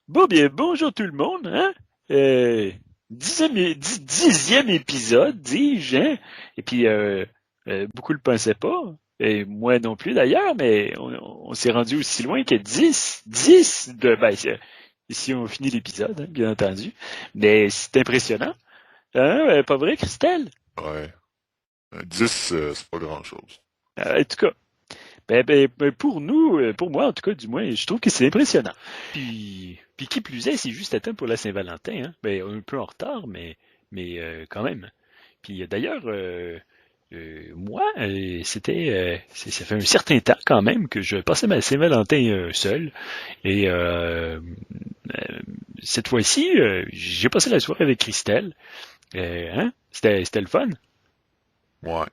Bon, bien, bonjour tout le monde, hein? Euh, dixième épisode, dis-je, hein? Et puis, beaucoup le pensaient pas, et moi non plus d'ailleurs, mais on s'est rendu aussi loin que 10 si on finit l'épisode, hein, bien entendu. Mais c'est impressionnant, hein? Pas vrai, Christelle? Ouais. 10, c'est pas grand-chose. En tout cas, pour nous, pour moi en tout cas, du moins, je trouve que c'est impressionnant. Puis qui plus est, c'est juste à temps pour la Saint-Valentin, hein? Ben, un peu en retard, mais quand même. Puis d'ailleurs, moi, ça fait un certain temps quand même que je passais ma Saint-Valentin seul. Et cette fois-ci, j'ai passé la soirée avec Christelle. Hein? C'était le fun. Ouais.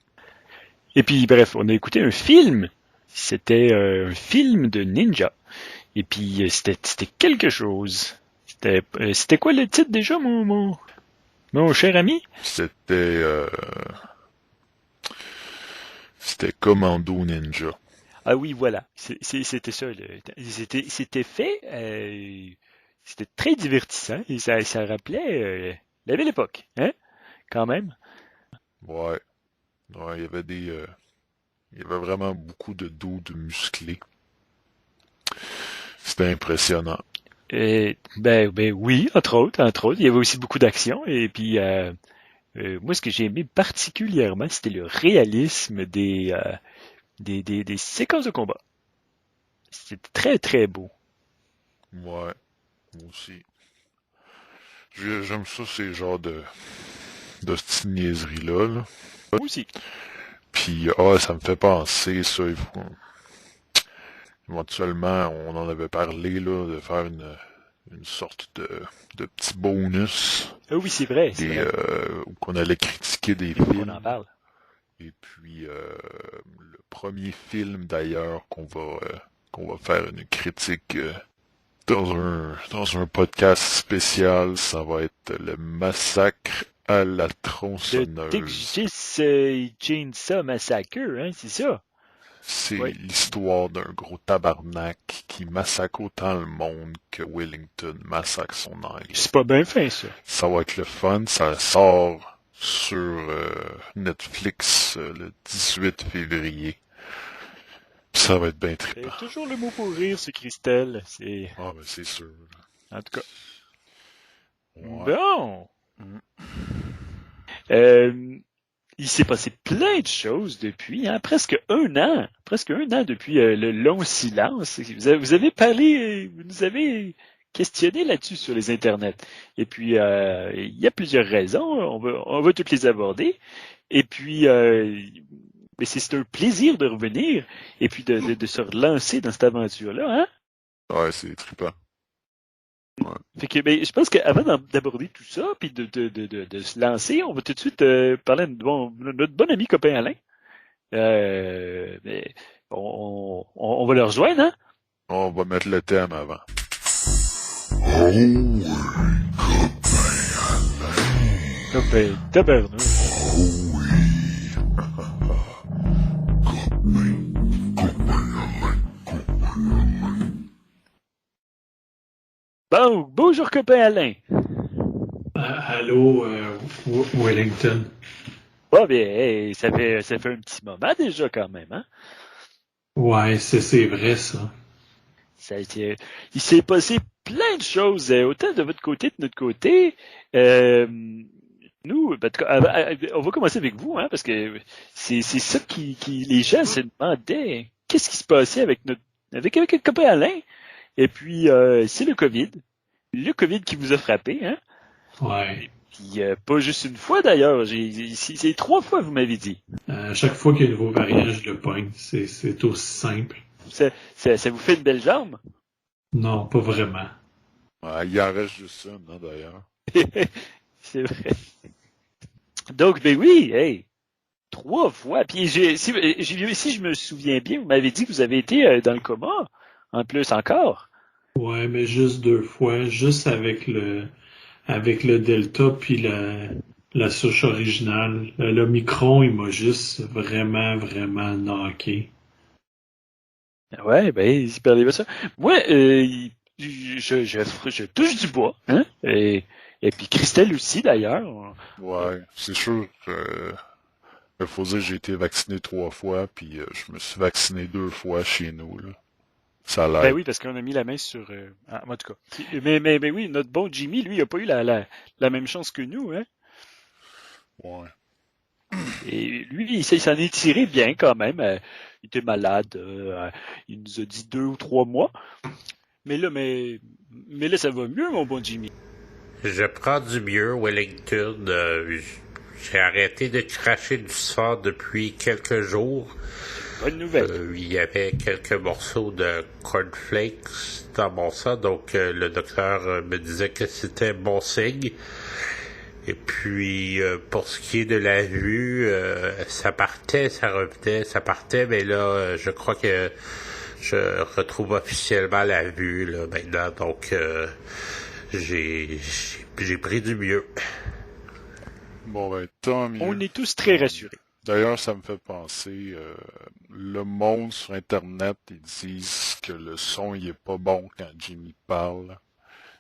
Et puis bref, on a écouté un film. C'était un film de ninja. Et puis c'était quelque chose. C'était quoi le titre déjà, mon cher ami? C'était Commando Ninja. Ah oui, voilà. C'était ça. C'était fait. C'était très divertissant et ça rappelait la belle époque, hein? Quand même. Ouais. Ouais, il y avait vraiment beaucoup de dos musclés. C'était impressionnant. Ben oui, entre autres. Il y avait aussi beaucoup d'action et puis moi, ce que j'ai aimé particulièrement, c'était le réalisme des séquences de combat. C'était très, très beau. Ouais. Moi aussi. J'aime ça, ces genres de petites niaiseries-là, là. Moi aussi. Puis, ça me fait penser, ça, éventuellement, on en avait parlé, là, de faire une sorte de petit bonus Ah oui, c'est vrai, c'est vrai. où qu'on allait critiquer des Il faut qu'on en films. parle. Et puis le premier film d'ailleurs qu'on va faire une critique dans un podcast spécial, ça va être le massacre à la De tronçonneuse. Texas Chainsaw Massacre, hein, c'est ça? C'est Oui. l'histoire d'un gros tabarnak qui massacre autant le monde que Wellington massacre son angle. C'est pas bien fin, ça. Ça va être le fun, ça sort sur Netflix le 18 février. Ça va être bien trippant. Toujours le mot pour rire, c'est Christelle. C'est. Ah ben c'est sûr. En tout cas. Ouais. Bon. Euh, il s'est passé plein de choses depuis, hein, presque un an depuis le long silence. Vous avez parlé, vous nous avez questionné là-dessus sur les internets. Et puis, il y a plusieurs raisons, on va toutes les aborder. Et puis, mais c'est un plaisir de revenir et puis de se relancer dans cette aventure-là, hein? Ouais, c'est trippant. Ouais. Fait que, ben, je pense qu'avant d'aborder tout ça, puis de se lancer, on va tout de suite parler de notre bon ami copain Alain. Ben, on va le rejoindre, hein? On va mettre le thème avant. Oh oui, Copain, tabarnouche. oh oui. Bon, bonjour copain Alain. Allô, Wellington. Ah, bien, hey, ça fait un petit moment déjà quand même, hein? Ouais, c'est vrai ça. Ça a été, il s'est passé plein de choses, autant de votre côté que de notre côté. Euh, Nous, ben, en tout cas, on va commencer avec vous, hein, parce que c'est ça qui les gens se demandaient. Qu'est-ce qui se passait avec le copain Alain? Et puis, c'est le COVID. Le COVID qui vous a frappé, hein? Ouais. Puis, pas juste une fois d'ailleurs. C'est 3 fois, vous m'avez dit. Chaque fois qu'il y a un nouveau variant, je le pogne. C'est aussi simple. Ça vous fait une belle jambe? Non, pas vraiment. Ouais, il en reste juste une, hein, d'ailleurs. C'est vrai. Donc, ben oui, hey, 3 fois. Puis, si je me souviens bien, vous m'avez dit que vous avez été dans le coma, en plus encore. Ouais, mais juste 2 fois, juste avec le Delta puis la souche originale. L'Omicron, il m'a juste vraiment knocké. Ouais, ben, il perdait pas ça. Moi, je touche du bois, hein? Et puis Christelle aussi, d'ailleurs. Ouais, c'est sûr. Il faut dire que j'ai été vacciné 3 fois, puis je me suis vacciné 2 fois chez nous, là. Ça Ben l'aide. oui, parce qu'on a mis la main sur... en tout cas. Mais oui, notre bon Jimmy, lui, il a pas eu la même chance que nous, hein? Ouais. Et lui, il s'en est tiré bien quand même. Il était malade. Il nous a dit 2 ou 3 mois. Mais là, ça va mieux, mon bon Jimmy. Je prends du mieux, Wellington. J'ai arrêté de cracher du sang depuis quelques jours. Bonne nouvelle. Il y avait quelques morceaux de cornflakes dans mon sang, donc le docteur me disait que c'était bon signe. Et puis, pour ce qui est de la vue, ça partait, ça revenait, ça partait, mais là, je crois que je retrouve officiellement la vue là maintenant, donc j'ai pris du mieux. Bon, ben, tant mieux. On est tous très rassurés. D'ailleurs, ça me fait penser, le monde sur Internet, ils disent que le son, il est pas bon quand Jimmy parle.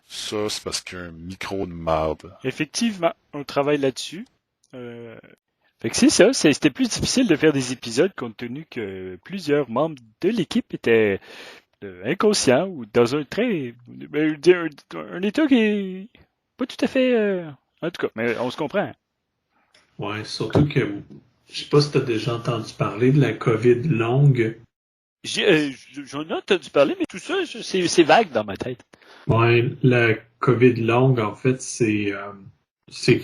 Ça, c'est parce qu'il y a un micro de marde. Effectivement, on travaille là-dessus. Fait que c'est ça, c'était plus difficile de faire des épisodes compte tenu que plusieurs membres de l'équipe étaient inconscients ou dans un état qui est pas tout à fait... en tout cas, mais on se comprend. Ouais, surtout que je sais pas si tu as déjà entendu parler de la COVID longue. J'en ai entendu parler, mais tout ça, c'est vague dans ma tête. Ouais, la COVID longue, en fait, c'est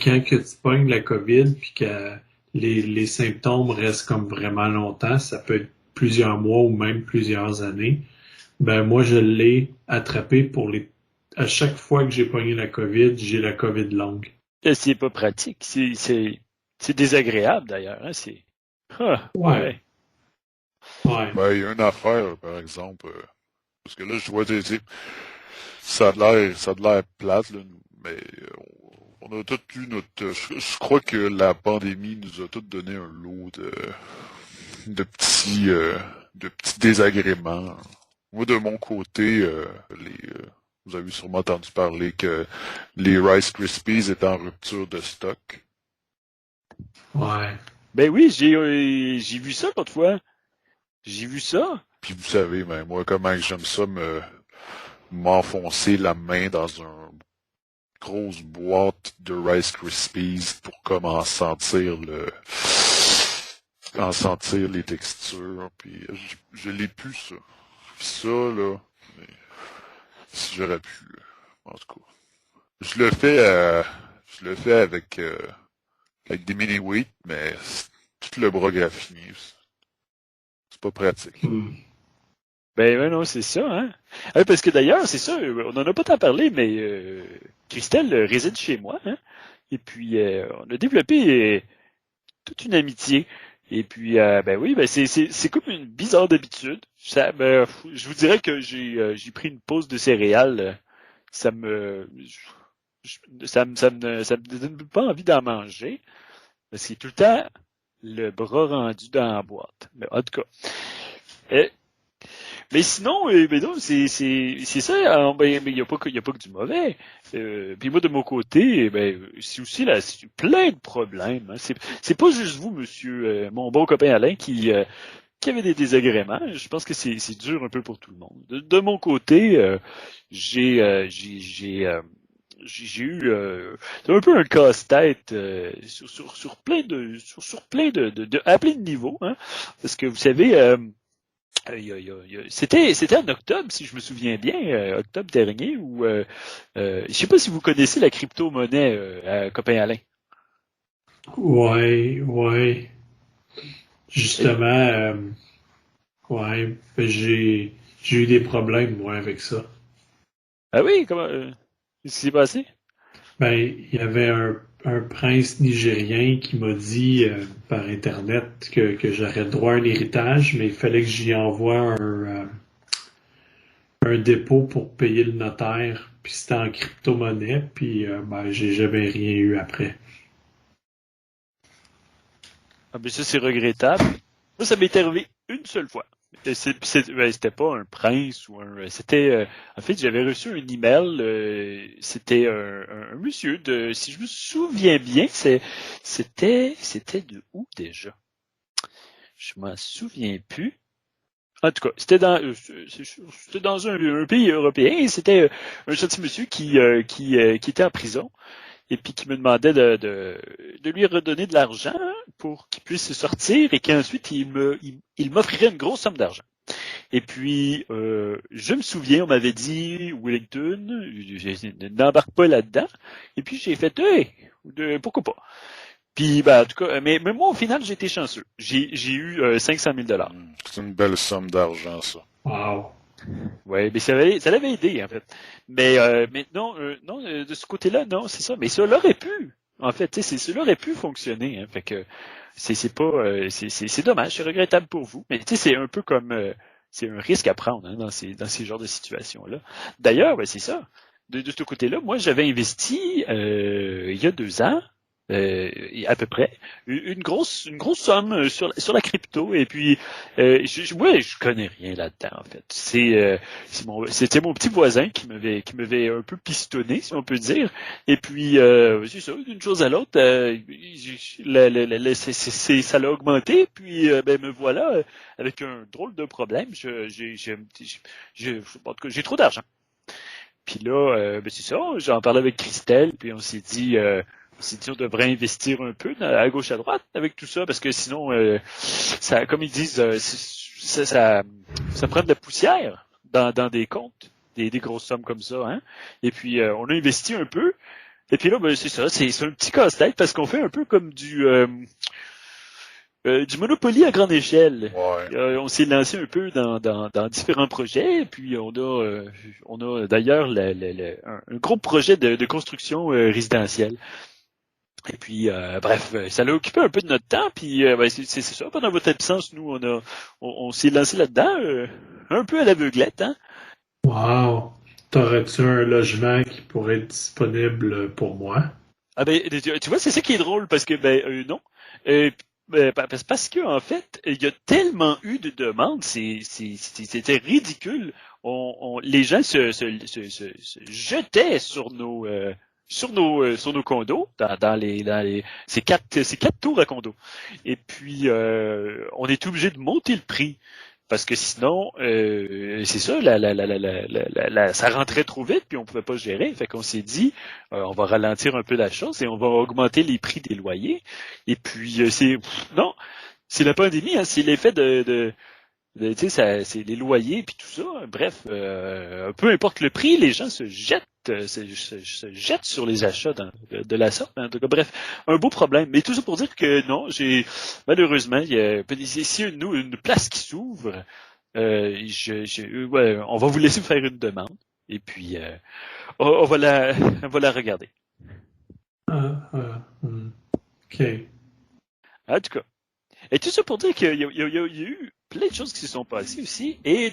quand que tu pognes la COVID puis que les symptômes restent comme vraiment longtemps. Ça peut être plusieurs mois ou même plusieurs années. Ben moi, je l'ai attrapé à chaque fois que j'ai pogné la COVID, j'ai la COVID longue. C'est pas pratique. C'est désagréable d'ailleurs. Hein? C'est... Ah, Ouais. Ouais. Ben, il y a une affaire, par exemple, parce que là, je vois des... Ça a de l'air plate, là, mais on a tous eu notre... Je crois que la pandémie nous a tous donné un lot de petits désagréments. Moi, de mon côté, vous avez sûrement entendu parler que les Rice Krispies étaient en rupture de stock. Ouais. Ben oui, j'ai vu ça l'autre fois. J'ai vu ça. Puis vous savez, ben, moi, comment j'aime ça m'enfoncer la main dans une grosse boîte de Rice Krispies pour comme en sentir les textures. Puis je l'ai plus, ça. Ça, là, mais si j'aurais pu, en tout cas. Je le fais avec des mini-wheats, mais tout le bras graffiné. C'est pas pratique. Ben non, c'est ça, hein. Parce que d'ailleurs, c'est ça, on en a pas tant parlé, mais Christelle réside chez moi, hein. Et puis on a développé toute une amitié. Et puis ben oui, ben c'est comme une bizarre d'habitude. Je vous dirais que j'ai pris une pause de céréales. Ça me donne pas envie d'en manger. Parce qu'il y a tout le temps le bras rendu dans la boîte. Mais en tout cas. Mais sinon, ben non, c'est ça. Ben, il y a pas que du mauvais. Puis moi de mon côté, ben c'est aussi là, c'est plein de problèmes. Hein. C'est pas juste vous, monsieur, mon bon copain Alain, qui avait des désagréments. Je pense que c'est dur un peu pour tout le monde. De mon côté, j'ai eu c'est un peu un casse-tête sur plein à plein de niveaux, hein, parce que vous savez. C'était en octobre, si je me souviens bien, octobre dernier, où je sais pas si vous connaissez la crypto-monnaie, copain Alain. Ouais. Justement, ouais, j'ai eu des problèmes, moi, avec ça. Ah oui, comment qu'est-ce qui s'est passé? Ben, il y avait un prince nigérien qui m'a dit par Internet que j'aurais droit à un héritage, mais il fallait que j'y envoie un dépôt pour payer le notaire, puis c'était en crypto-monnaie, puis ben, j'ai jamais rien eu après. Ah ben ça c'est regrettable. Moi ça m'est arrivé une seule fois. C'était pas un prince ou c'était en fait j'avais reçu un email, c'était un monsieur si je me souviens bien, c'était de où déjà? Je m'en souviens plus. En tout cas, c'était dans un pays européen et c'était un gentil monsieur qui était en prison et puis qui me demandait de lui redonner de l'argent pour qu'il puisse sortir et qu'ensuite il m'offrirait une grosse somme d'argent. Et puis, je me souviens, on m'avait dit, Wellington, n'embarque pas là-dedans. Et puis, j'ai fait, hey, pourquoi pas? Puis, en tout cas, mais moi, au final, j'ai été chanceux. J'ai eu 500 000 $. C'est une belle somme d'argent, ça. Wow. Ouais, mais ça l'avait aidé, en fait. Mais non, de ce côté-là, non, c'est ça. Mais ça l'aurait pu. En fait, ça aurait pu fonctionner. Hein, fait que c'est pas, c'est dommage, c'est regrettable pour vous. Mais tu sais, c'est un peu comme, c'est un risque à prendre hein, dans ces genres de situations-là. D'ailleurs, c'est ça. De ce côté-là, moi, j'avais investi il y a 2 ans. À peu près une grosse somme sur la crypto et puis je connais rien là-dedans en fait c'était mon petit voisin qui m'avait un peu pistonné si on peut dire et puis c'est ça d'une chose à l'autre ça l'a augmenté puis me voilà avec un drôle de problème en tout cas, j'ai trop d'argent puis là c'est ça j'en parlais avec Christelle puis on s'est dit on devrait investir un peu à gauche à droite avec tout ça parce que sinon ça comme ils disent ça prend de la poussière dans des comptes des grosses sommes comme ça hein et puis on a investi un peu et puis là c'est ça c'est un petit casse-tête parce qu'on fait un peu comme du Monopoly à grande échelle. Ouais. On s'est lancé un peu dans différents projets, et puis on a d'ailleurs un gros projet de construction résidentielle. Et puis, bref, ça l'a occupé un peu de notre temps, puis c'est ça. Pendant votre absence, nous, on s'est lancé là-dedans, un peu à l'aveuglette, hein. Wow. T'aurais-tu un logement qui pourrait être disponible pour moi? Ah tu vois, c'est ça qui est drôle, parce que non. Parce que en fait, il y a tellement eu de demandes, c'était ridicule. Les gens se jetaient sur nos condos dans les c'est quatre tours à condos et puis on est obligé de monter le prix parce que sinon c'est ça ça rentrait trop vite puis on pouvait pas gérer fait qu'on s'est dit on va ralentir un peu la chose et on va augmenter les prix des loyers et puis non c'est la pandémie hein, c'est l'effet tu sais, c'est les loyers puis tout ça. Bref, peu importe le prix, les gens se jettent sur les achats de la sorte. En tout cas, bref, un beau problème. Mais tout ça pour dire que non, malheureusement, il y a ici une place qui s'ouvre. On va vous laisser faire une demande et puis on va la regarder. OK. En tout cas. Et tout ça pour dire qu'il y a eu plein de choses qui se sont passées aussi, et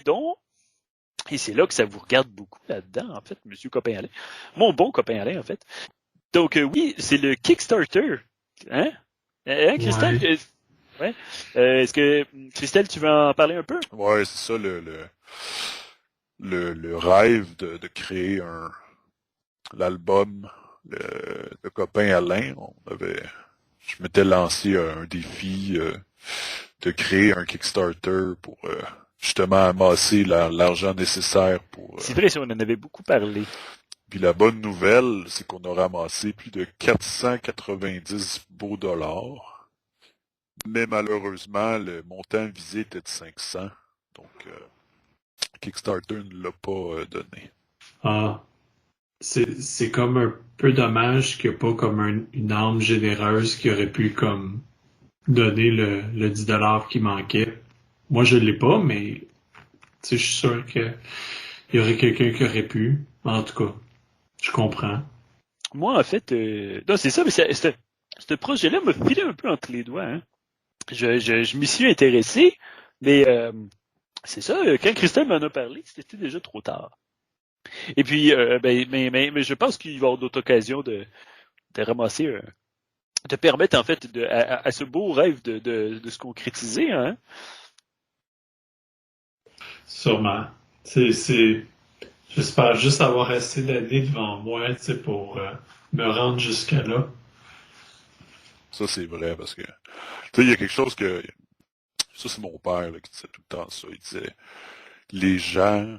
c'est là que ça vous regarde beaucoup là-dedans, en fait, Monsieur Copain Alain. Mon bon Copain Alain, en fait. Donc oui, c'est le Kickstarter. Hein? Christelle? Ouais. Est-ce que, Christelle, tu veux en parler un peu? Ouais, c'est ça le rêve de créer l'album de Copain Alain. Je m'étais lancé un défi de créer un Kickstarter pour justement amasser l'argent nécessaire pour... C'est vrai, on en avait beaucoup parlé. Puis la bonne nouvelle, c'est qu'on a ramassé plus de 490 beaux dollars. Mais malheureusement, le montant visé était de 500. Donc, Kickstarter ne l'a pas donné. Ah. C'est comme un peu dommage qu'il n'y a pas comme une âme généreuse qui aurait pu comme donner le 10 qui manquait. Moi, je l'ai pas, mais je suis sûr qu'il y aurait quelqu'un qui aurait pu. En tout cas, je comprends. Moi, en fait, non, c'est ça, mais ce projet-là m'a filé un peu entre les doigts. Hein. Je m'y suis intéressé, mais c'est ça, quand Christelle m'en a parlé, c'était déjà trop tard. Et puis, mais je pense qu'il va y avoir d'autres occasions de ramasser, de permettre en fait à ce beau rêve de se concrétiser. Hein. Sûrement. J'espère juste avoir assez d'années devant moi, tu sais, pour me rendre jusque-là. Ça, c'est vrai, parce que, tu sais, il y a quelque chose que, ça, c'est mon père, là, qui disait tout le temps ça. Il disait, les gens,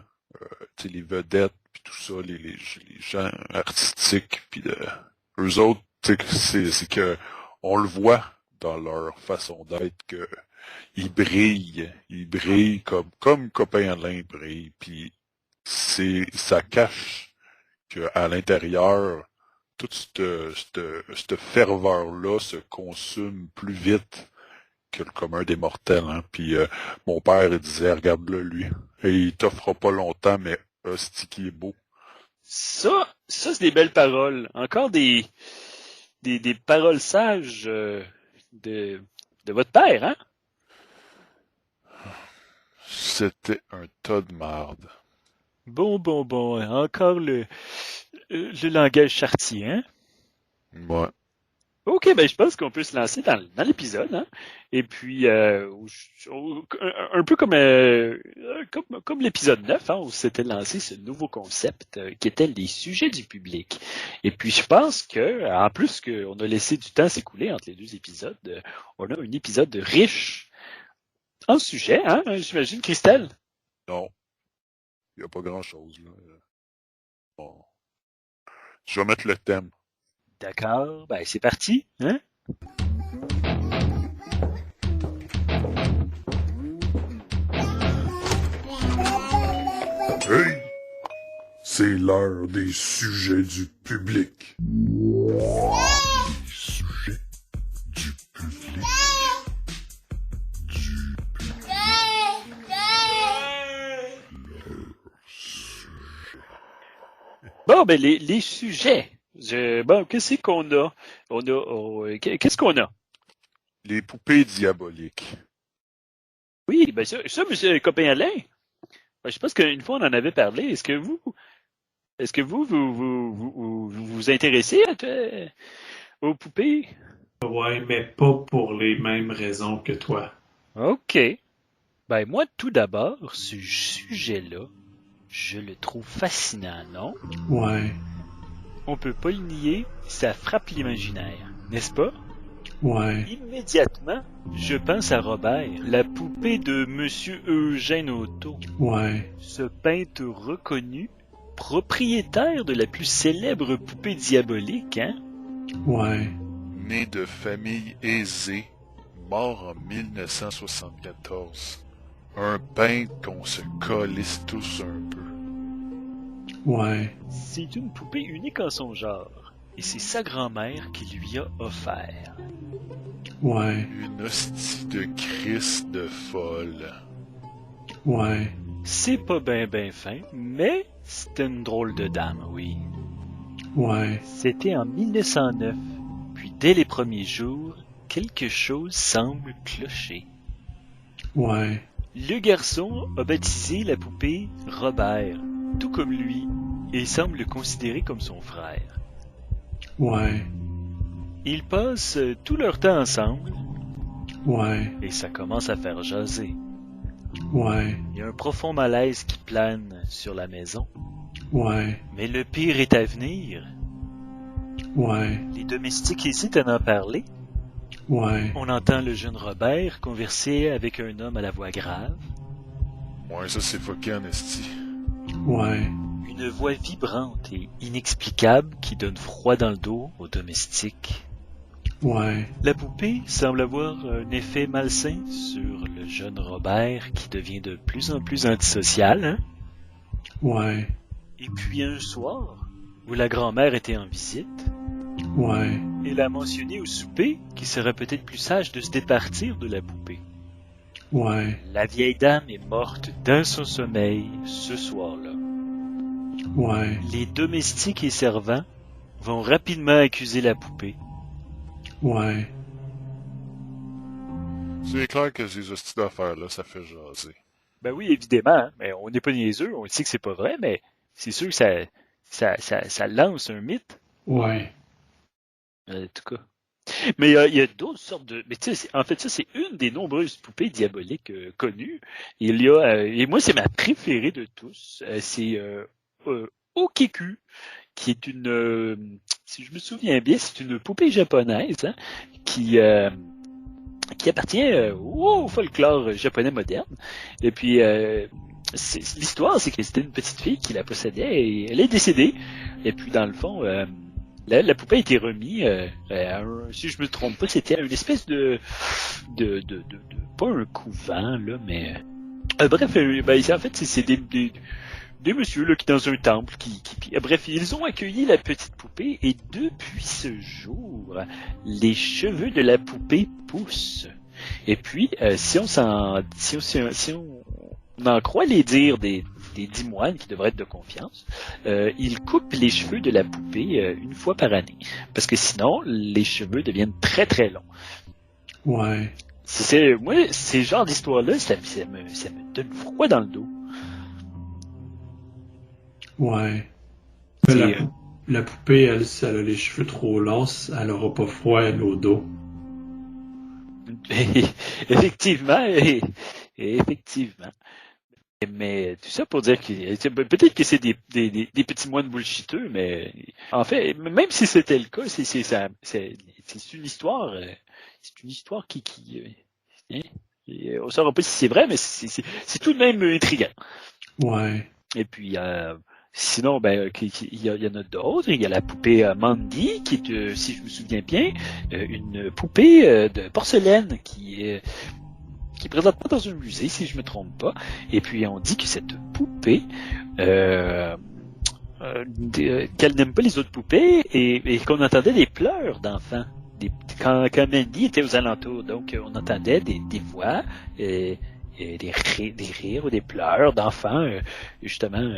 tu sais, les vedettes, puis tout ça, les gens artistiques, puis eux autres, tu sais, c'est que, on le voit dans leur façon d'être que ils brillent comme Copain Alain brille, puis ça cache que à l'intérieur, toute cette ferveur-là se consume plus vite que le commun des mortels. Hein. Puis mon père il disait, regarde-le lui, et il t'offrira pas longtemps, mais hostie qui est beau. Ça, c'est des belles paroles. Encore des paroles sages de votre père, hein? C'était un tas de marde. Bon. Encore le langage chartier, hein? Ouais. OK, ben je pense qu'on peut se lancer dans l'épisode, hein? Et puis un peu comme l'épisode 9, hein, où s'était lancé ce nouveau concept qui était les sujets du public. Et puis je pense que en plus qu'on a laissé du temps s'écouler entre les deux épisodes, on a un épisode riche en sujets, hein? J'imagine, Christelle. Non. Il n'y a pas grand-chose, là. Bon. Je vais mettre le thème. D'accord, ben c'est parti, hein? Hey! C'est l'heure des sujets du public. Les sujets du public. Bon, ben les sujets. Bon, qu'est-ce qu'on a? Qu'est-ce qu'on a? Les poupées diaboliques. Oui, ben ça, monsieur copain Alain, ben, je pense qu'une fois on en avait parlé. Est-ce que vous intéressez aux poupées? Ouais, mais pas pour les mêmes raisons que toi. OK. Ben moi, tout d'abord, ce sujet-là, je le trouve fascinant, non? Ouais, On peut pas le nier, ça frappe l'imaginaire, n'est-ce pas? ouais, Immédiatement, je pense à Robert, la poupée de Monsieur Eugène Otto, ouais, ce peintre reconnu, propriétaire de la plus célèbre poupée diabolique, hein? ouais, Né de famille aisée, mort en 1974. Un peintre qu'on se calisse tous un peu. ouais, C'est une poupée unique en son genre, et c'est sa grand-mère qui lui a offert. ouais, Une hostie de Christ de folle. ouais, C'est pas ben fin, mais c'était une drôle de dame, oui. ouais, C'était en 1909, puis dès les premiers jours, quelque chose semble clocher. ouais, Le garçon a baptisé la poupée Robert, tout comme lui, et semble le considérer comme son frère. ouais, Ils passent tout leur temps ensemble, ouais, et ça commence à faire jaser. ouais, Il y a un profond malaise qui plane sur la maison. ouais, Mais le pire est à venir. ouais, Les domestiques hésitent à en parler. ouais, On entend le jeune Robert converser avec un homme à la voix grave. Ouais, ça c'est fucké en esti. ouais, Une voix vibrante et inexplicable qui donne froid dans le dos aux domestiques. ouais, La poupée semble avoir un effet malsain sur le jeune Robert qui devient de plus en plus antisocial, hein? ouais, Et puis un soir, où la grand-mère était en visite, ouais, elle a mentionné au souper qu'il serait peut-être plus sage de se départir de la poupée. ouais, La vieille dame est morte dans son sommeil ce soir-là. ouais, Les domestiques et servants vont rapidement accuser la poupée. ouais, C'est clair que ces hosties d'affaires-là, ça fait jaser. Ben oui, évidemment, hein, mais on n'est pas niaiseux, on sait que c'est pas vrai, mais c'est sûr que ça lance un mythe, ouais. en tout cas. Mais il y a d'autres sortes de... Mais tu sais, en fait, ça, c'est une des nombreuses poupées diaboliques connues. Il y a... et moi, c'est ma préférée de tous. C'est Okeku, qui est si je me souviens bien, c'est une poupée japonaise hein, qui appartient au folklore japonais moderne. Et puis, l'histoire, c'est que c'était une petite fille qui la possédait et elle est décédée. Et puis, dans le fond... la poupée a été remise, si je me trompe pas, c'était à une espèce de pas un couvent là, mais bref, en fait c'est des messieurs là qui dans un temple bref, ils ont accueilli la petite poupée et depuis ce jour, les cheveux de la poupée poussent. Et puis si on en croit les dires des 10 moines qui devraient être de confiance, ils coupent les cheveux de la poupée une fois par année. Parce que sinon, les cheveux deviennent très très longs. Ouais. Moi, ces genres d'histoires-là, ça me donne froid dans le dos. Ouais. La poupée, elle, si elle a les cheveux trop longs, elle aura pas froid, elle au dos. Effectivement, effectivement. Mais tout ça pour dire que peut-être que c'est des petits moines bullshiteux, mais en fait, même si c'était le cas, c'est une histoire, qui hein, on ne saura pas si c'est vrai, mais c'est tout de même intriguant. Ouais. Et puis sinon, il y en a d'autres. Il y a la poupée Mandy, qui est, si je me souviens bien, une poupée de porcelaine qui est présentement dans un musée, si je me trompe pas. Et puis on dit que cette poupée, qu'elle n'aime pas les autres poupées et qu'on entendait des pleurs d'enfants. Quand Mandy était aux alentours, donc on entendait des voix et des rires ou des pleurs d'enfants, justement,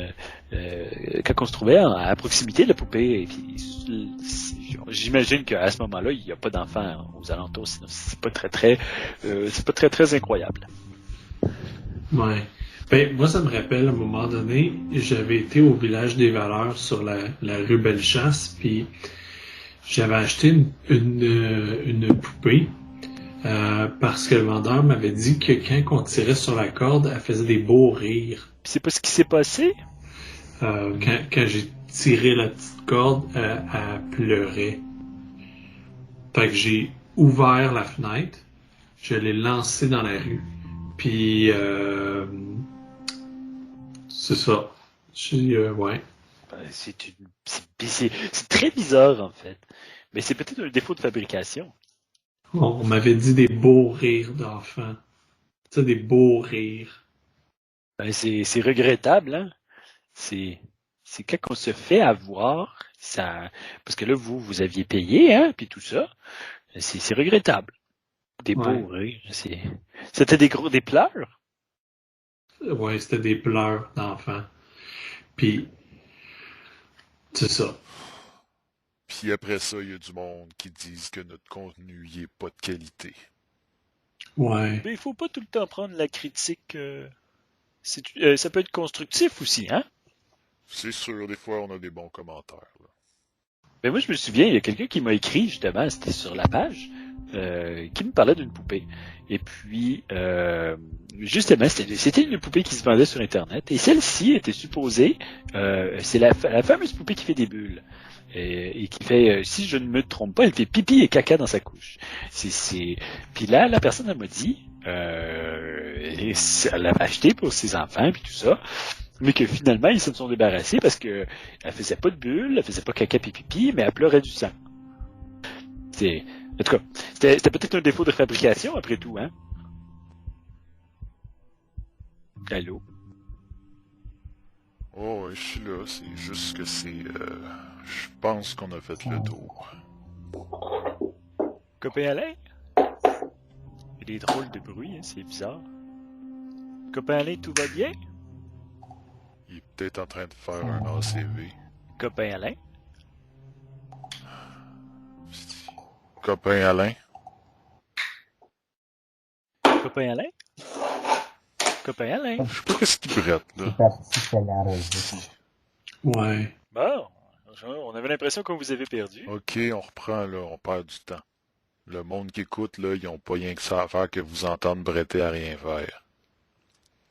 quand on se trouvait à proximité de la poupée. Et puis, j'imagine qu'à ce moment-là, il n'y a pas d'enfants aux alentours, sinon c'est pas très incroyable. Ouais. Ben, moi, ça me rappelle, à un moment donné, j'avais été au village des Valeurs sur la rue Bellechasse, puis j'avais acheté une poupée. Parce que le vendeur m'avait dit que quand on tirait sur la corde, elle faisait des beaux rires. C'est pas ce qui s'est passé? Quand j'ai tiré la petite corde, elle pleurait. Fait que j'ai ouvert la fenêtre, je l'ai lancée dans la rue, puis c'est ça. Ouais. C'est très bizarre en fait, mais c'est peut-être un défaut de fabrication. On m'avait dit des beaux rires d'enfants. Tu sais, des beaux rires. C'est regrettable, hein? C'est quand on se fait avoir, ça, parce que là, vous aviez payé, hein, puis tout ça. C'est regrettable. Des beaux rires. C'était des pleurs? Ouais, c'était des pleurs d'enfants. Puis, c'est ça. Puis après ça, il y a du monde qui disent que notre contenu n'est pas de qualité. Ouais. Mais il faut pas tout le temps prendre la critique. Ça peut être constructif aussi, hein? C'est sûr, des fois, on a des bons commentaires. Là. Mais moi, je me souviens, il y a quelqu'un qui m'a écrit, justement, c'était sur la page, qui me parlait d'une poupée. Et puis, justement, c'était une poupée qui se vendait sur Internet. Et celle-ci était supposée, c'est la fameuse poupée qui fait des bulles. Et qui fait, si je ne me trompe pas, elle fait pipi et caca dans sa couche. Puis là, la personne, elle m'a dit, elle l'avait acheté pour ses enfants, puis tout ça. Mais que finalement, ils se sont débarrassés parce que elle faisait pas de bulles, elle faisait pas caca pipi, mais elle pleurait du sang. En tout cas, c'était peut-être un défaut de fabrication après tout, hein? Allô? Oh, je suis là, c'est juste que je pense qu'on a fait le tour. Copain Alain? Il y a des drôles de bruit, hein, c'est bizarre. Copain Alain, tout va bien? Il est peut-être en train de faire un ACV. Copain Alain? Copain Alain? Copain Alain? Copain Alain? Je sais pas qu'est-ce qu'il brette, là. Ouais. Bon, on avait l'impression qu'on vous avait perdu. Ok, on reprend, là, on perd du temps. Le monde qui écoute, là, ils ont pas rien que ça à faire que vous entendre bretter à rien faire.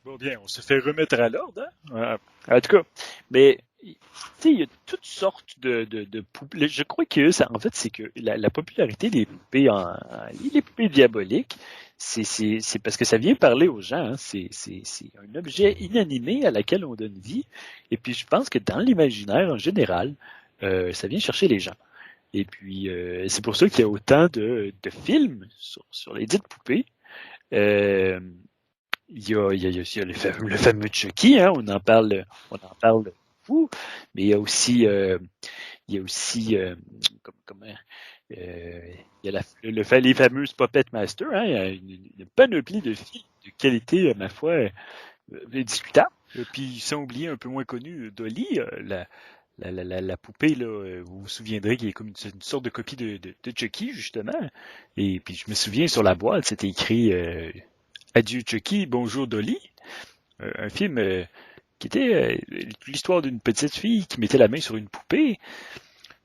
Bon, bien, on se fait remettre à l'ordre, hein? En tout cas, mais, tu sais, il y a toutes sortes de poupées. Je crois que ça, en fait, c'est que la popularité des poupées les poupées diaboliques, c'est parce que ça vient parler aux gens, hein. C'est un objet inanimé à laquelle on donne vie. Et puis, je pense que dans l'imaginaire, en général, ça vient chercher les gens. Et puis, c'est pour ça qu'il y a autant de films sur les dites poupées. Il y a le fameux Chucky, hein, on en parle beaucoup, mais il y a aussi, comment, il y a les fameuses Puppet Master, hein, il y a une panoplie de films de qualité, ma foi, discutable. Et puis, sans oublier un peu moins connu, Dolly, la poupée, là, vous vous souviendrez qu'il est comme une sorte de copie de Chucky, justement. Et puis, je me souviens, sur la boîte, c'était écrit Adieu Chucky, bonjour Dolly. Un film qui était l'histoire d'une petite fille qui mettait la main sur une poupée.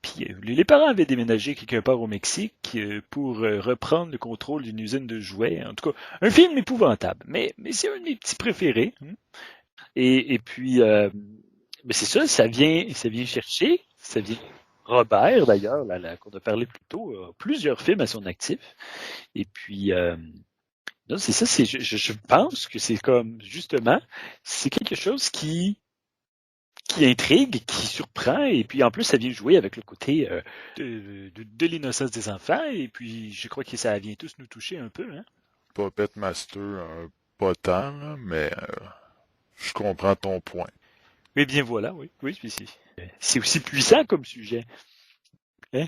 Puis les parents avaient déménagé quelque part au Mexique pour reprendre le contrôle d'une usine de jouets. En tout cas, un film épouvantable. Mais c'est un de mes petits préférés. Et puis, mais c'est ça vient chercher. Ça vient Robert, d'ailleurs, là, qu'on a parlé plus tôt, plusieurs films à son actif. Et puis, non, c'est ça, je pense que c'est comme, justement, c'est quelque chose qui intrigue, qui surprend, et puis en plus, ça vient jouer avec le côté de l'innocence des enfants, et puis je crois que ça vient tous nous toucher un peu, hein. Puppet Master, pas tant, là, mais je comprends ton point. Mais bien voilà, oui, c'est aussi puissant comme sujet. Hein?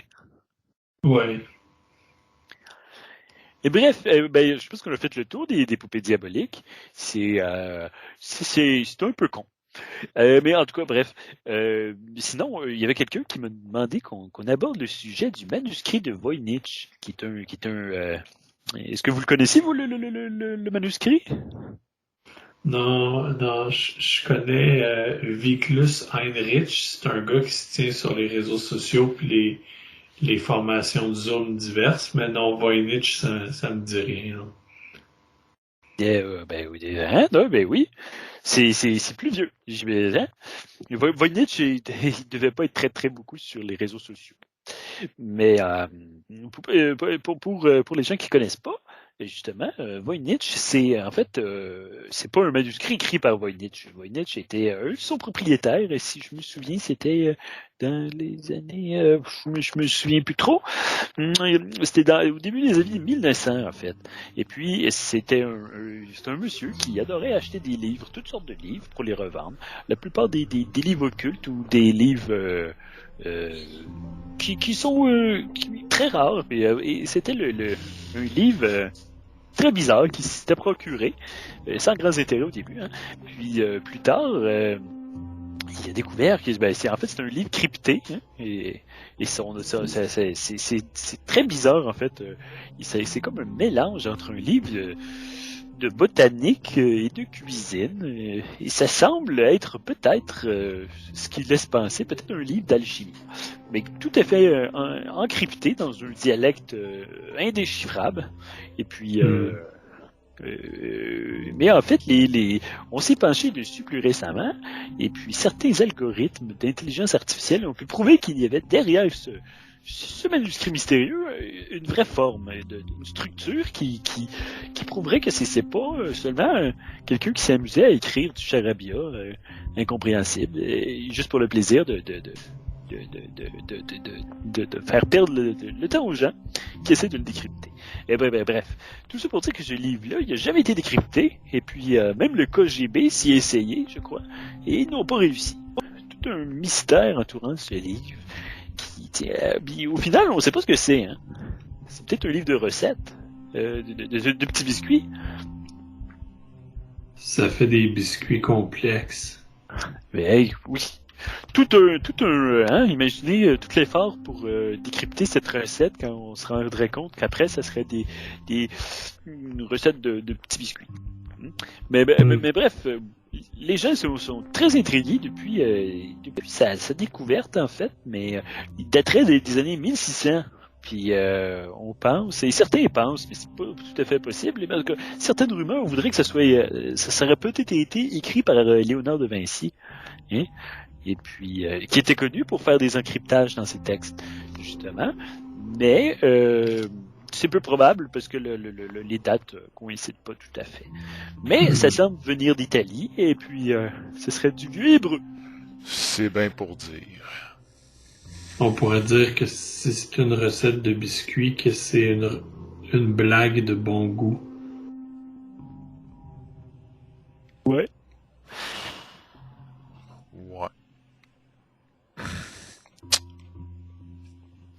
Ouais. Et bref, je pense qu'on a fait le tour des poupées diaboliques. C'est un peu con. Mais en tout cas, bref. Sinon, il y avait quelqu'un qui m'a demandé qu'on aborde le sujet du manuscrit de Voynich, qui est un. Est-ce que vous le connaissez, vous, le manuscrit? Non, je connais Viklus Heinrich. C'est un gars qui se tient sur les réseaux sociaux puis les formations de Zoom diverses, mais non, Voynich, ça me dit rien. Ben oui. C'est plus vieux. Hein? Voynich, il devait pas être très très beaucoup sur les réseaux sociaux. Mais pour les gens qui connaissent pas, justement, Voynich, c'est en fait, c'est pas un manuscrit écrit par Voynich. Voynich était son propriétaire, et si je me souviens, c'était dans les années, je me souviens plus trop. C'était au début des années 1900 en fait. Et puis c'était un monsieur qui adorait acheter des livres, toutes sortes de livres pour les revendre. La plupart des livres occultes ou des livres qui sont très rares. Et c'était un livre très bizarre qui s'était procuré, sans grands intérêts au début. Hein. Puis plus tard, il a découvert que c'est un livre crypté. Hein, et c'est très bizarre en fait. C'est comme un mélange entre un livre de botanique et de cuisine. Et ça semble être peut-être ce qui laisse penser, peut-être un livre d'alchimie. Mais tout à fait encrypté dans un dialecte indéchiffrable. Et puis, mais en fait, on s'est penché dessus plus récemment. Et puis, certains algorithmes d'intelligence artificielle ont pu prouver qu'il y avait derrière ce manuscrit mystérieux une vraie forme, une structure qui prouverait que c'est pas seulement quelqu'un qui s'amusait à écrire du charabia incompréhensible, juste pour le plaisir de faire perdre le temps aux gens qui essaient de le décrypter. Et bref, tout ça pour dire que ce livre-là, il n'a jamais été décrypté, et puis même le KGB s'y a essayé, je crois, et ils n'ont pas réussi. Tout un mystère entourant ce livre. Au final, on ne sait pas ce que c'est. Hein. C'est peut-être un livre de recettes, de petits biscuits. Ça fait des biscuits complexes. Mais hey, oui. Tout un imaginez tout l'effort pour décrypter cette recette quand on se rendrait compte qu'après, ça serait une recette de petits biscuits. Mais bref, les gens sont très intrigués depuis sa découverte, en fait, mais il daterait des années 1600. Puis on pense, et certains pensent, mais c'est pas tout à fait possible, mais en tout cas, certaines rumeurs voudraient que ça serait peut-être été écrit par Léonard de Vinci, hein, et puis qui était connu pour faire des encryptages dans ses textes, justement. Mais c'est peu probable parce que les dates coïncident pas tout à fait. Mais ça semble venir d'Italie, et puis ce serait du vieux hébreu. C'est bien pour dire. On pourrait dire que si c'est une recette de biscuits, que c'est une blague de bon goût. Ouais. Ouais.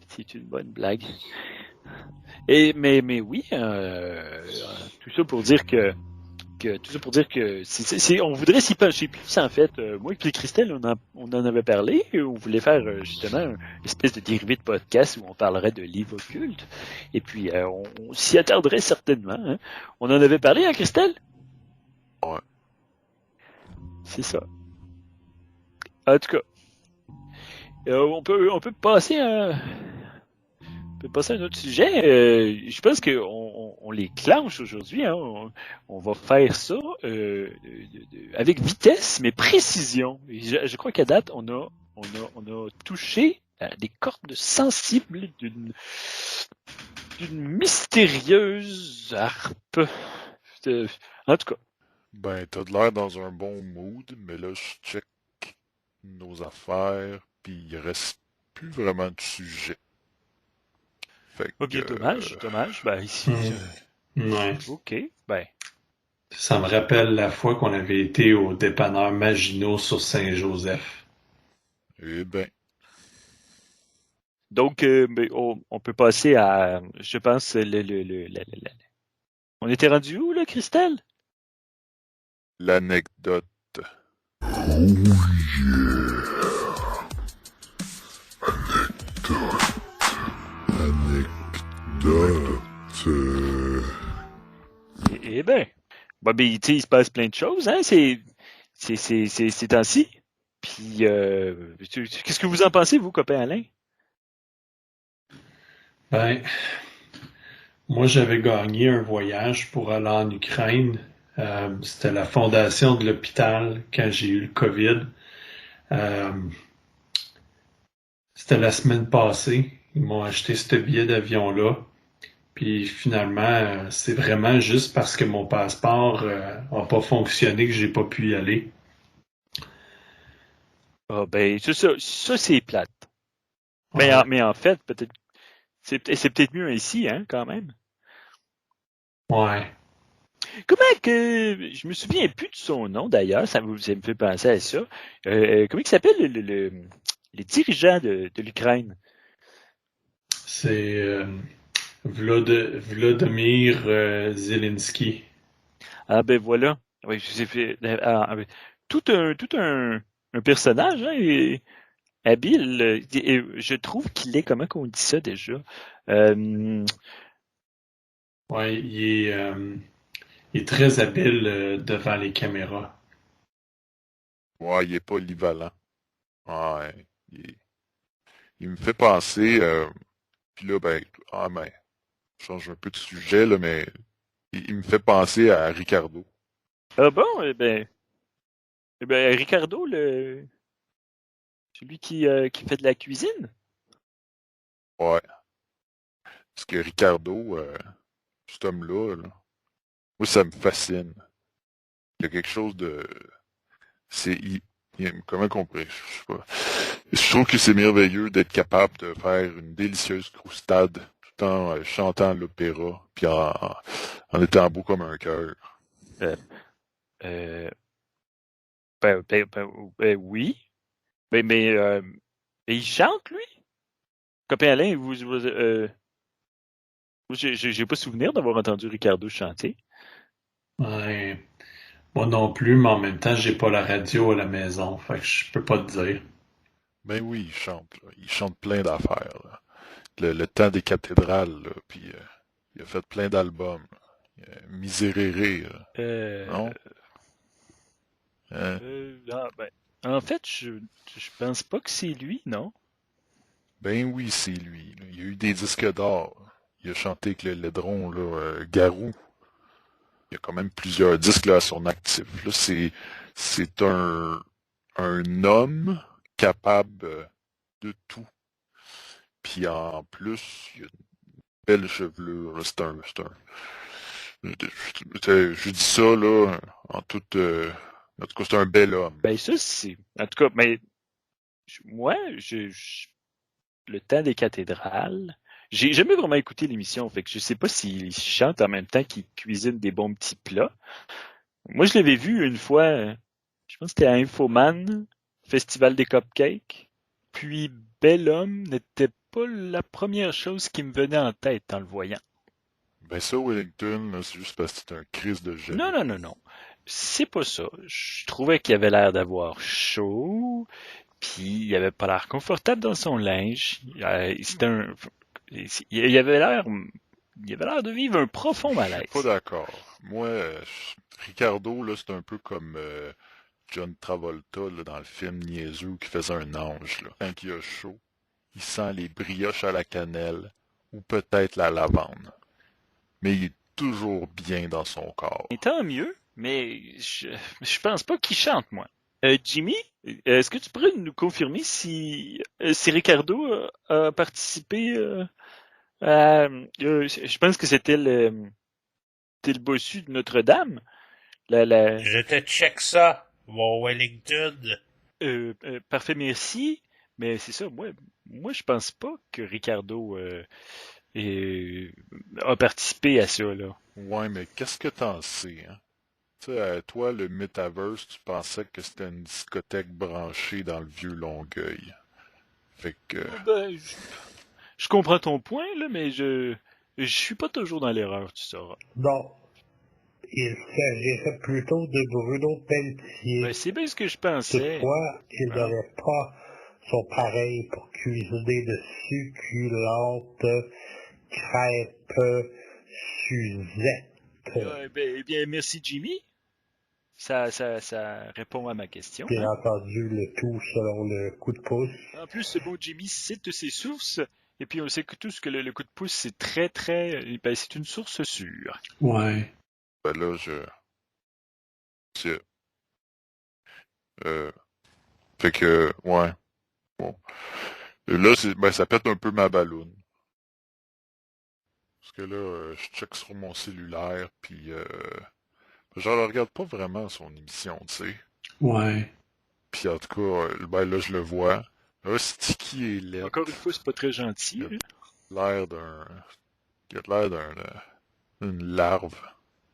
C'est une bonne blague. Mais oui, tout ça pour dire que on voudrait s'y pencher plus en fait. Moi et puis Christelle, on en avait parlé. On voulait faire justement une espèce de dérivé de podcast où on parlerait de livres occultes. Et puis on s'y attarderait certainement. Hein. On en avait parlé, hein, Christelle? Ouais. C'est ça. En tout cas, on peut passer à un autre sujet. Je pense qu'on les clenche aujourd'hui. Hein. On va faire ça avec vitesse, mais précision. Et je crois qu'à date, on a touché des cordes sensibles d'une mystérieuse harpe. En tout cas. Ben, t'as de l'air dans un bon mood, mais là, je check nos affaires, puis il reste plus vraiment de sujet. Fait Ok, que, dommage. Ben, ici. Ouais. Ok, ben. Ça me rappelle la fois qu'on avait été au dépanneur Maginot sur Saint-Joseph. Eh ben, Donc, ben, on peut passer à, je pense, on était rendu où, là, Christelle? l'anecdote. Anecdote. Eh ben, ben, tu sais, il se passe plein de choses, hein, ces temps-ci. Puis, qu'est-ce que vous en pensez, vous, copain Alain? Ben, moi j'avais gagné un voyage pour aller en Ukraine. C'était la fondation de l'hôpital quand j'ai eu le COVID. Euh, C'était la semaine passée. Ils m'ont acheté ce billet d'avion-là. Puis finalement, c'est vraiment juste parce que mon passeport n'a pas fonctionné que j'ai pas pu y aller. Ah, ben, ça c'est plate. Ouais. Mais en fait, peut-être, c'est peut-être mieux ici, hein, quand même. Ouais. Comment que, je me souviens plus de son nom, d'ailleurs, ça me fait penser à ça. Comment il s'appelle, le dirigeant de l'Ukraine? C'est Vladimir Zelensky. Ah ben voilà. Oui, j'ai fait tout un personnage, hein, et habile. Et je trouve qu'il est, comment qu'on dit ça déjà? Ouais, il est très habile devant les caméras. Ouais, il est polyvalent. Ouais, il me fait penser, puis là, ben, ben, je change un peu de sujet, là, mais il me fait penser à Ricardo. Ah bon, Ricardo, celui qui fait de la cuisine? Ouais, parce que Ricardo, cet homme-là, là, moi, ça me fascine. Il y a quelque chose de... comment qu'on pourrait... Je sais pas. Je trouve que c'est merveilleux d'être capable de faire une délicieuse croustade tout en chantant l'opéra, puis en étant beau comme un cœur. Euh, euh, oui. Mais il chante, lui? Copain Alain, j'ai pas souvenir d'avoir entendu Ricardo chanter. Ouais. Moi non plus, mais en même temps, j'ai pas la radio à la maison, fait que je peux pas te dire. Ben oui, il chante, là. Il chante plein d'affaires, là. Le temps des cathédrales, là, puis il a fait plein d'albums. Miserere, là. Non? Hein? Ben, en fait, je pense pas que c'est lui, non? Ben oui, c'est lui. Là. Il y a eu des disques d'or. Il a chanté avec le Laidron, là, Garou. Il y a quand même plusieurs disques là, à son actif. Là, c'est un homme capable de tout. Puis en plus, il a une belle chevelure. Là. Je dis ça là en toute. En tout cas, c'est un bel homme. Ben ça, c'est... En tout cas, mais moi, le temps des cathédrales, j'ai jamais vraiment écouté l'émission, fait que je sais pas s'il chante en même temps qu'il cuisine des bons petits plats. Moi, je l'avais vu une fois, je pense que c'était à Infoman, Festival des Cupcakes. Puis Bel Homme n'était pas la première chose qui me venait en tête en le voyant. Ben ça, Wellington, là, c'est juste parce que c'est un crise de jaloux. Non, non, non, non. C'est pas ça. Je trouvais qu'il avait l'air d'avoir chaud, puis il avait pas l'air confortable dans son linge. C'était un... Il avait l'air de vivre un profond Je suis malaise. pas d'accord. Moi, Ricardo, là, c'est un peu comme John Travolta là, dans le film Niaiseux qui faisait un ange. Là. Quand il a chaud, il sent les brioches à la cannelle ou peut-être la lavande. Mais il est toujours bien dans son corps. Et tant mieux, mais je pense pas qu'il chante, moi. Jimmy, est-ce que tu pourrais nous confirmer si Ricardo a participé je pense que c'était le bossu de Notre-Dame. Je te check ça, mon Wellington. Parfait, merci. Mais c'est ça, moi je pense pas que Ricardo a participé à ça, là. Ouais, mais qu'est-ce que t'en sais, hein? Tu sais, toi, le Metaverse, tu pensais que c'était une discothèque branchée dans le vieux Longueuil. Fait que... Ben, je comprends ton point, là, mais je suis pas toujours dans l'erreur, tu sauras. Non, il s'agirait plutôt de Bruno Pelletier. Ben, c'est bien ce que je pensais. Toutefois, il Ah. n'avait pas son pareil pour cuisiner de succulentes crêpes Suzette. Eh bien, merci Jimmy. Ça répond à ma question. Bien Hein. entendu, le tout selon le coup de pouce. En plus, ce bon Jimmy cite ses sources. Et puis, on sait que tous que le coup de pouce, c'est très, ben, c'est une source sûre. Ouais. Ben là, fait que, ouais. Bon. Là, ça pète un peu ma balloune. Parce que là, je check sur mon cellulaire, puis je ne regarde pas vraiment son émission, tu sais. Ouais. Puis en tout cas, ben là, je le vois. Là, Sticky est laid. Encore une fois, c'est pas très gentil. Il hein. l'air il a l'air d'une larve.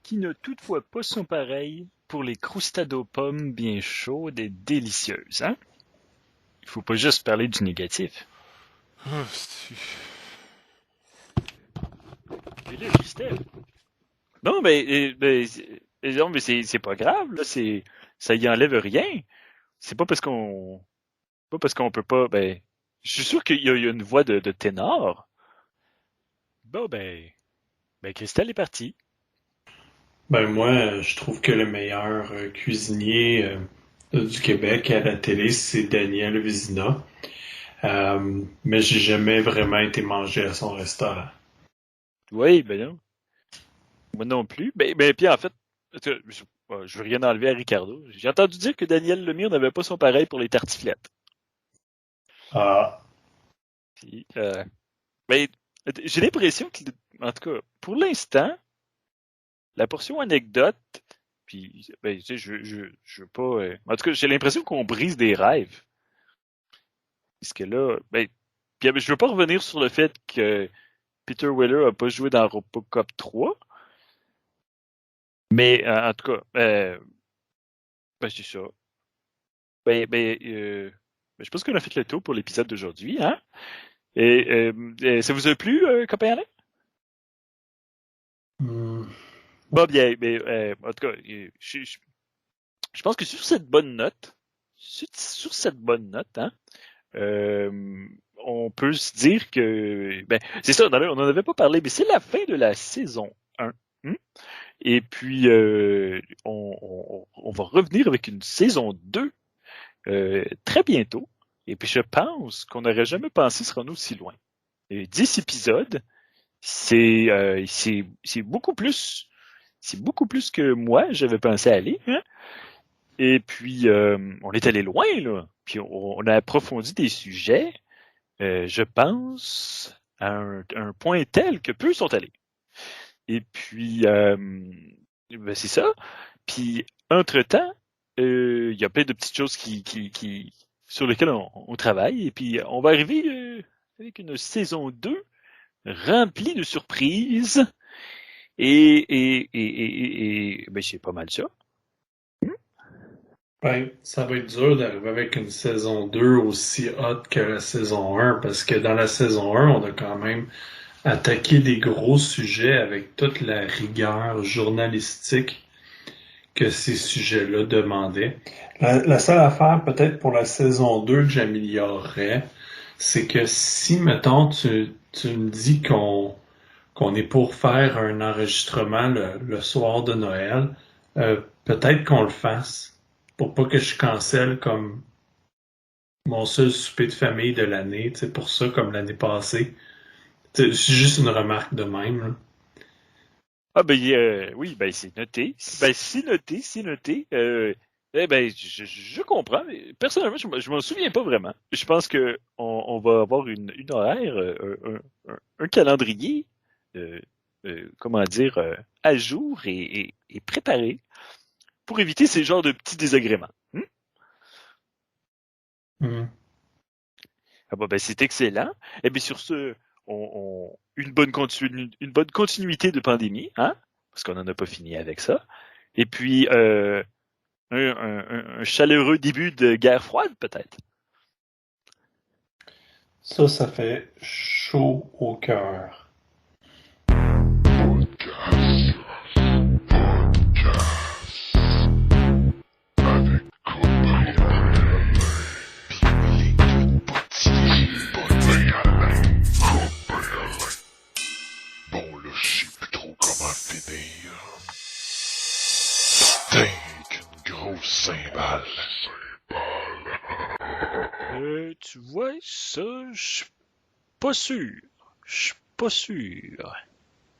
Qui n'a toutefois pas son pareil pour les croustades pommes bien chaudes et délicieuses. Hein? Il faut pas juste parler du négatif. Ah, Et là, Christelle. Non, non, mais c'est pas grave, là, ça y enlève rien. C'est pas parce qu'on peut pas, ben, je suis sûr qu'il y a une voix de ténor. Bon, ben, Christelle est partie. Ben moi, je trouve que le meilleur cuisinier du Québec à la télé, c'est Daniel Vizina. Mais j'ai jamais vraiment été mangé à son restaurant. Oui, ben non. Moi non plus. Puis en fait, je veux rien enlever à Ricardo. J'ai entendu dire que Daniel Lemire n'avait pas son pareil pour les tartiflettes. Ah, Puis, ben, j'ai l'impression que, en tout cas, pour l'instant, la portion anecdote, puis, ben, tu sais, je veux pas. En tout cas, j'ai l'impression qu'on brise des rêves. Parce que là, ben, puis, je veux pas revenir sur le fait que Peter Weller a pas joué dans Robocop 3. Mais, en tout cas, ben, c'est ça. Je pense qu'on a fait le tour pour l'épisode d'aujourd'hui, hein? Et ça vous a plu, copain Alain? Bon, bien, mais en tout cas, je pense que sur cette bonne note, hein, on peut se dire que, ben, c'est ça, on n'en avait pas parlé, mais c'est la fin de la saison 1. Hein? Et puis, on va revenir avec une saison 2 très bientôt. Et puis je pense qu'on n'aurait jamais pensé se rendre aussi loin. 10 épisodes, c'est beaucoup plus. C'est beaucoup plus que moi, j'avais pensé aller. Hein? Et puis, on est allé loin, là. Puis, on a approfondi des sujets, je pense, à un point tel que peu sont allés. Et puis, ben, c'est ça. Puis, entre-temps, il y a plein de petites choses sur lesquelles on travaille. Et puis, on va arriver avec une saison 2 remplie de surprises. Et ben, c'est pas mal ça. Ben, ça va être dur d'arriver avec une saison 2 aussi haute que la saison 1, parce que dans la saison 1, on a quand même attaqué des gros sujets avec toute la rigueur journalistique que ces sujets-là demandaient. La seule affaire peut-être pour la saison 2 que j'améliorerais, c'est que si, mettons, tu me dis qu'on est pour faire un enregistrement le soir de Noël, peut-être qu'on le fasse. Pour pas que je cancelle comme mon seul souper de famille de l'année, tu sais, pour ça, comme l'année passée. C'est juste une remarque de même, là. Ah ben oui, ben c'est noté. Ben c'est noté. Ben je comprends. Mais personnellement, je m'en souviens pas vraiment. Je pense que on va avoir une horaire, un calendrier, comment dire, à jour et préparé pour éviter ces genres de petits désagréments. Mm. Ah ben c'est excellent. Et bien sur ce, une bonne continuité de pandémie, hein, parce qu'on n'en a pas fini avec ça. Et puis un chaleureux début de guerre froide peut-être. Ça fait chaud au cœur. Podcast. Avec copain Bon, là, je sais plus trop comment finir. Dingue, une grosse cymbale. Tu vois, ça, je suis pas sûr. Je suis pas sûr.